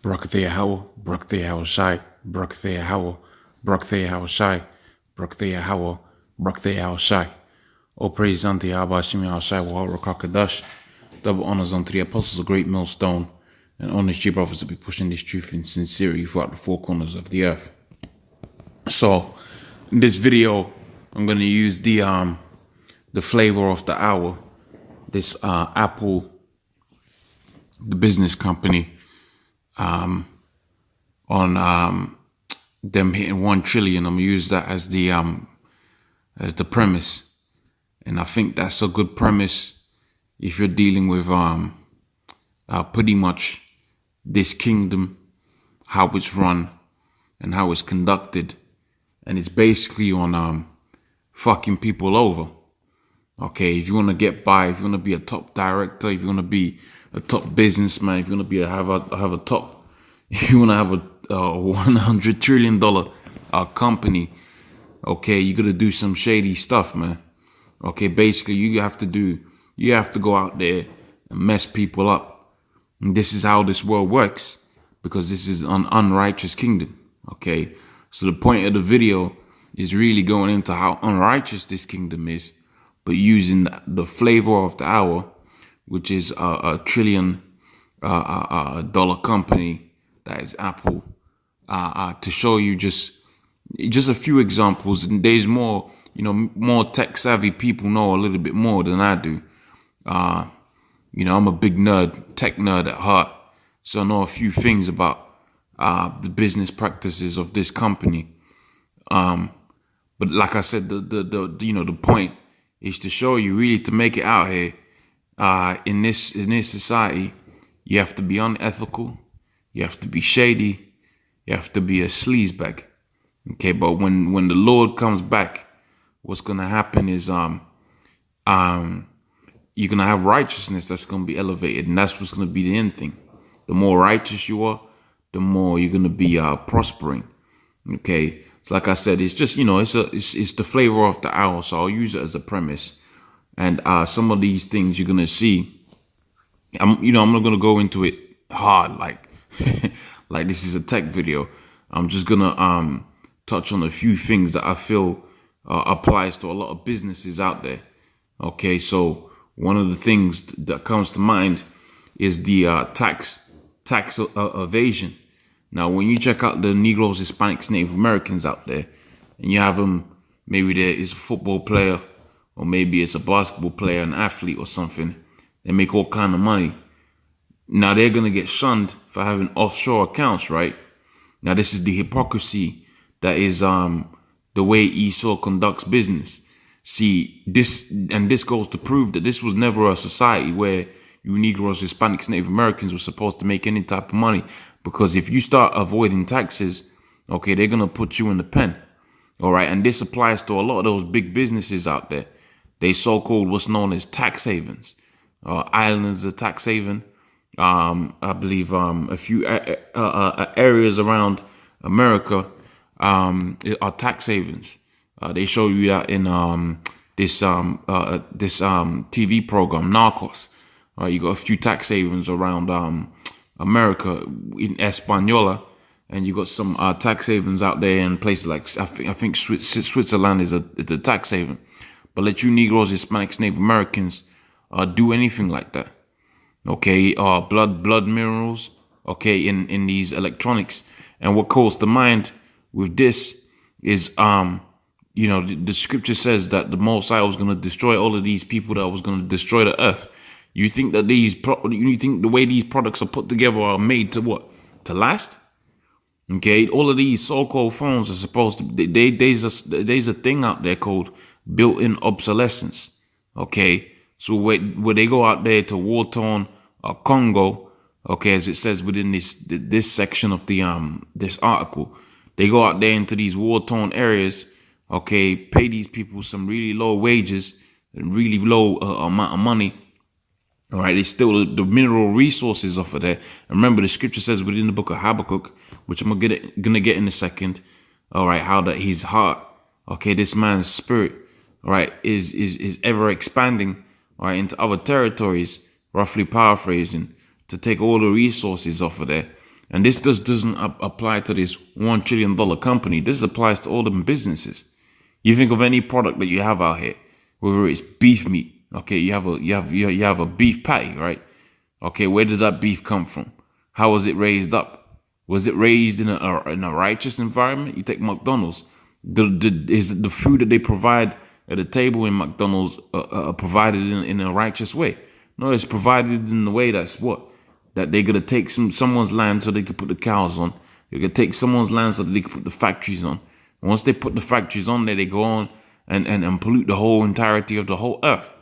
Brokthea Howell, Brokthea Howell Shai, Brokthea Howell, Brokthea Howell Shai, Brokthea Howell, Brokthea Howell Shai. All praise unto Yahweh Shemi Al Shai Wahal Rakakadash. Double honors unto the apostles of Great Millstone and honest G brothers that be pushing this truth in sincerity throughout the four corners of the earth. So, in this video, I'm going to use the flavor of the hour. This Apple, the business company, on them hitting 1 trillion. I'm gonna use that as the premise, and I think that's a good premise if you're dealing with pretty much this kingdom, how it's run and how it's conducted, and it's basically on fucking people over. Okay, if you want to get by, if you want to be a top director, if you want to be a top businessman, if you want to be have a top, if you want to have a $100 trillion company, okay, you got to do some shady stuff, man. Okay, basically you have to go out there and mess people up. And this is how this world works, because this is an unrighteous kingdom. Okay, so the point of the video is really going into how unrighteous this kingdom is, but using the flavor of the hour, which is a $1 trillion dollar company that is Apple, to show you just a few examples. And there's more, more tech savvy people know a little bit more than I do. I'm a big nerd, tech nerd at heart, so I know a few things about the business practices of this company. But like I said, the point is to show you, really, to make it out here. In this society, you have to be unethical, you have to be shady, you have to be a sleazebag. Okay, but when the Lord comes back, what's gonna happen is you're gonna have righteousness that's gonna be elevated, and that's what's gonna be the end thing. The more righteous you are, the more you're gonna be prospering. Okay, so like I said, it's just it's the flavor of the hour, so I'll use it as a premise. And some of these things you're gonna see, I'm not gonna go into it hard like like this is a tech video. I'm just gonna touch on a few things that I feel applies to a lot of businesses out there. Okay, so one of the things that comes to mind is the tax evasion. Now, when you check out the Negroes, Hispanics, Native Americans out there, and you have them, maybe there is a football player, or maybe it's a basketball player, an athlete or something, they make all kind of money. Now they're going to get shunned for having offshore accounts, right? Now this is the hypocrisy that is the way Esau conducts business. See, this goes to prove that this was never a society where you Negroes, Hispanics, Native Americans were supposed to make any type of money. Because if you start avoiding taxes, okay, they're going to put you in the pen. All right, and this applies to a lot of those big businesses out there. They so-called what's known as tax havens. Ireland is a tax haven. I believe a few areas around America are tax havens. They show you that in this TV program, Narcos. You got a few tax havens around America in Española, and you got some tax havens out there in places like I think Switzerland is a tax haven. But let you Negroes, Hispanics, Native Americans do anything like that. Okay, blood minerals, okay, in these electronics. And what calls to mind with this is the scripture says that the Most High was going to destroy all of these people, that was going to destroy the earth. You think that you think the way these products are put together are made to what? To last? Okay, all of these so-called phones are supposed to. There's a thing out there called built-in obsolescence. Okay, so where they go out there to war-torn Congo, okay, as it says within this section of the this article, they go out there into these war-torn areas. Okay, pay these people some really low wages and really low amount of money. All right, they steal the mineral resources off of there. And remember, the scripture says within the book of Habakkuk, which I'm gonna get in a second. All right, how that his heart, okay, this man's spirit, all right, is ever expanding, all right, into other territories. Roughly paraphrasing, to take all the resources off of there. And this just doesn't apply to this $1 trillion company. This applies to all them businesses. You think of any product that you have out here, whether it's beef meat. Okay, you have a beef patty, right? Okay, where did that beef come from? How was it raised up? Was it raised in a righteous environment? You take McDonald's. Is the food that they provide at the table in McDonald's provided in a righteous way? No, it's provided in the way that they're gonna take someone's land so they can put the cows on. They're gonna take someone's land so that they can put the factories on. And once they put the factories on there, they go on and pollute the whole entirety of the whole earth.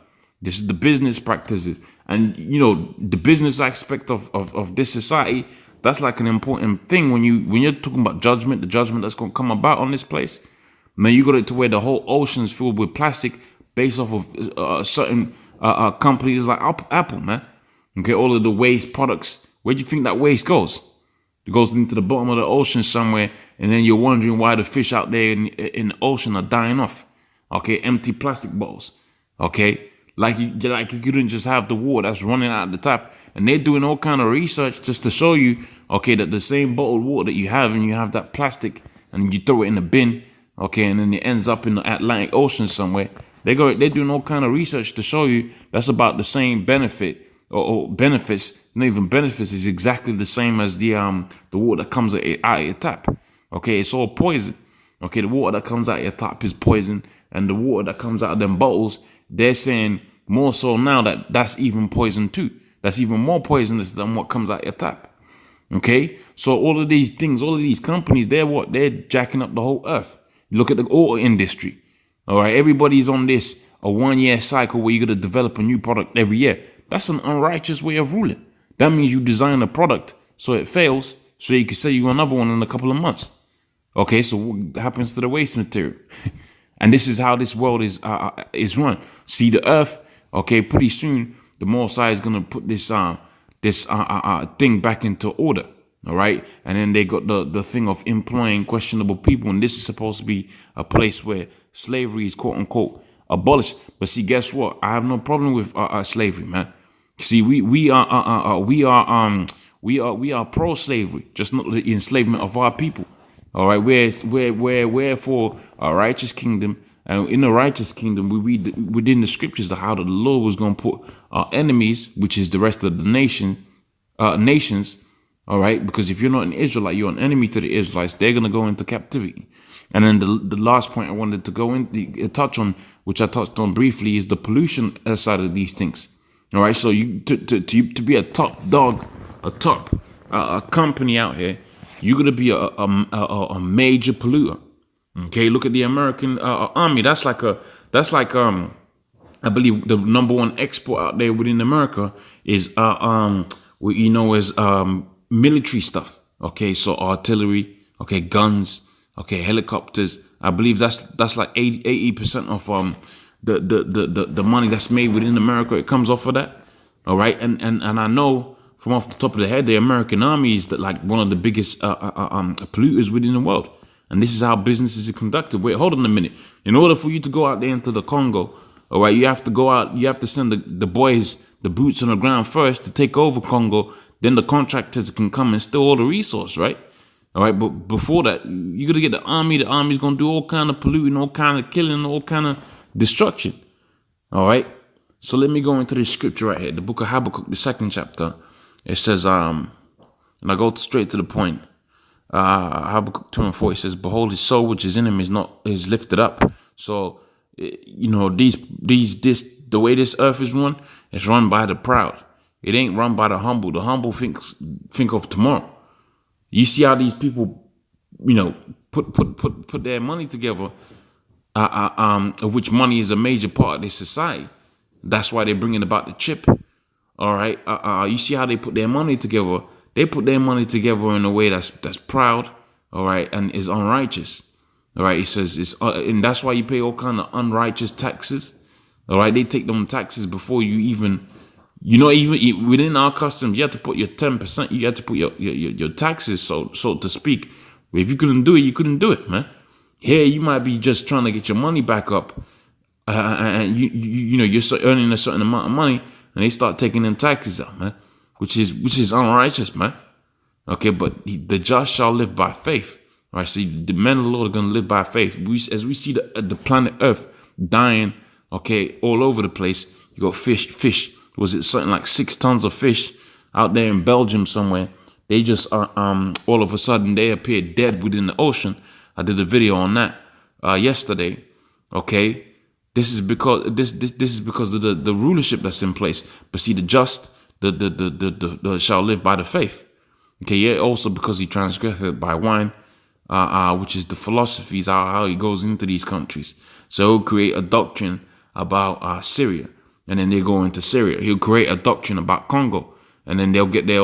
This is the business practices. And the business aspect of this society, that's like an important thing when you're talking about judgment, the judgment that's gonna come about on this place. Man, you got it to where the whole ocean's filled with plastic based off of certain companies like Apple, man. Okay, all of the waste products. Where do you think that waste goes? It goes into the bottom of the ocean somewhere, and then you're wondering why the fish out there in the ocean are dying off. Okay, empty plastic bottles. Okay, like you couldn't just have the water that's running out of the tap, and they're doing all kind of research just to show you, okay, that the same bottled water that you have, and you have that plastic, and you throw it in the bin. Okay, and then it ends up in the Atlantic Ocean somewhere. They're doing all kind of research to show you that's about the same benefit or benefits. Not even benefits, is exactly the same as the water that comes out of your tap. Okay, it's all poison. Okay, the water that comes out of your tap is poison, and the water that comes out of them bottles, they're saying more so now that's even poison too. That's even more poisonous than what comes out of your tap. Okay, so all of these things, all of these companies, they're jacking up the whole earth. Look at the auto industry. All right, everybody's on a 1 year cycle where you're going to develop a new product every year. That's an unrighteous way of ruling. That means you design a product so it fails, so you can sell you another one in a couple of months. Okay, so what happens to the waste material? And this is how this world is run. See, the earth, okay, pretty soon the Mosai is going to put this thing back into order. All right. And then they got the thing of employing questionable people. And this is supposed to be a place where slavery is, quote unquote, abolished. But see, guess what? I have no problem with slavery, man. See, we are pro-slavery, just not the enslavement of our people. All right. We're for a righteous kingdom. And in the righteous kingdom, we read within the scriptures how the Lord was going to put our enemies, which is the rest of the nations. All right, because if you're not an Israelite, you're an enemy to the Israelites. They're going to go into captivity. And then the last point I wanted to touch on, which I touched on briefly, is the pollution side of these things. All right, so you to be a top dog, a company out here, you're going to be a major polluter. Okay, look at the American army. That's like I believe the number one export out there within America is military stuff. Okay, so artillery, okay, guns, okay, helicopters. I believe that's like 80% of the money that's made within America. It comes off of that. All right, and I know from off the top of the head, the American army is like one of the biggest polluters within the world. And this is how businesses are conducted. Wait, hold on a minute. In order for you to go out there into the Congo, all right, you have to go out. You have to send the boys, the boots on the ground first to take over Congo. Then the contractors can come and steal all the resource, right? All right, but before that, you got to get the army. The army's going to do all kind of polluting, all kind of killing, all kind of destruction. All right. So let me go into this scripture right here. The book of Habakkuk, the 2nd chapter. It says, and I go straight to the point. Habakkuk 2:4, it says, behold, his soul which is in him is lifted up. So, the way this earth is run, it's run by the proud. It ain't run by the humble. The humble think of tomorrow. You see how these people, put their money together, of which money is a major part of their society. That's why they're bringing about the chip. All right. You see how they put their money together. They put their money together in a way that's proud. All right, and is unrighteous. All right. It says and that's why you pay all kind of unrighteous taxes. All right. They take them taxes before you even. Even within our customs, you have to put your 10%. You have to put your taxes, so to speak. If you couldn't do it, you couldn't do it, man. Here, you might be just trying to get your money back up, and you're earning a certain amount of money, and they start taking them taxes out, man, which is unrighteous, man. Okay, but the just shall live by faith. All right, so the men of the Lord are going to live by faith. As we see the planet Earth dying, okay, all over the place. You got fish. Was it something like 6 tons of fish out there in Belgium somewhere? They just all of a sudden they appeared dead within the ocean. I did a video on that yesterday. Okay, this is because this is because of the rulership that's in place. But see, the just the shall live by the faith. Okay, yeah. Also because he transgresseth by wine, which is the philosophies how he goes into these countries. So he'll create a doctrine about Syria, and then they go into Syria. He'll create a doctrine about Congo, and then they'll get their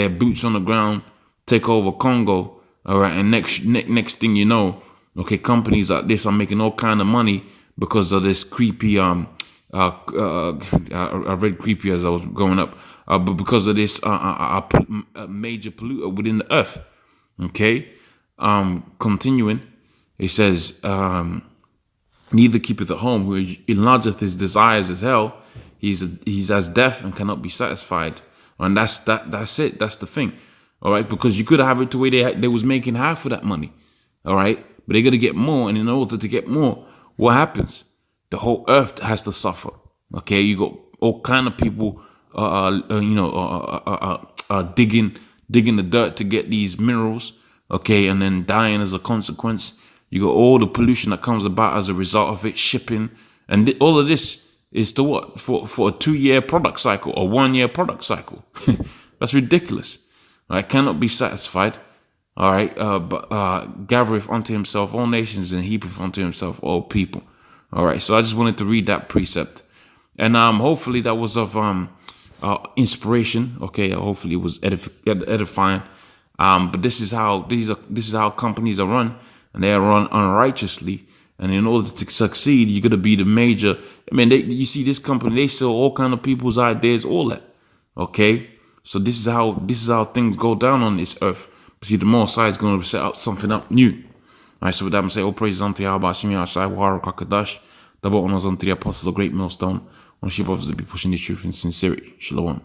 boots on the ground, take over Congo. All right, and next thing you know, okay, companies like this are making all kind of money because of this creepy I read creepy as I was growing up, but because of this major polluter within the earth. Okay, continuing, it says, neither keepeth at home, who enlargeth his desires as hell. He's as deaf and cannot be satisfied. And that's it. That's the thing. All right, because you could have it to where they was making half of that money. All right, but they're gonna get more, and in order to get more, what happens? The whole earth has to suffer. Okay, you got all kind of people, digging the dirt to get these minerals. Okay, and then dying as a consequence. You got all the pollution that comes about as a result of it, shipping, and all of this is to what? For a 2-year product cycle or 1-year product cycle. That's ridiculous. All right, cannot be satisfied. All right, but gathereth unto himself all nations and heapeth unto himself all people. All right, so I just wanted to read that precept, and hopefully that was of inspiration. Okay, hopefully it was edifying. But this is how companies are run, and they are run unrighteously. And in order to succeed, you're gonna be the major. I mean, you see this company, they sell all kind of people's ideas, all that. Okay, so this is how things go down on this earth. But see, the Most High is gonna set up something up new. All right, so with that, I'm saying, all praises unto Yahweh, Hashem Yahshai, Wahara Kakadash, double honors unto the apostles of Great Millstone. I want to brothers to be pushing this truth in sincerity. Shalom.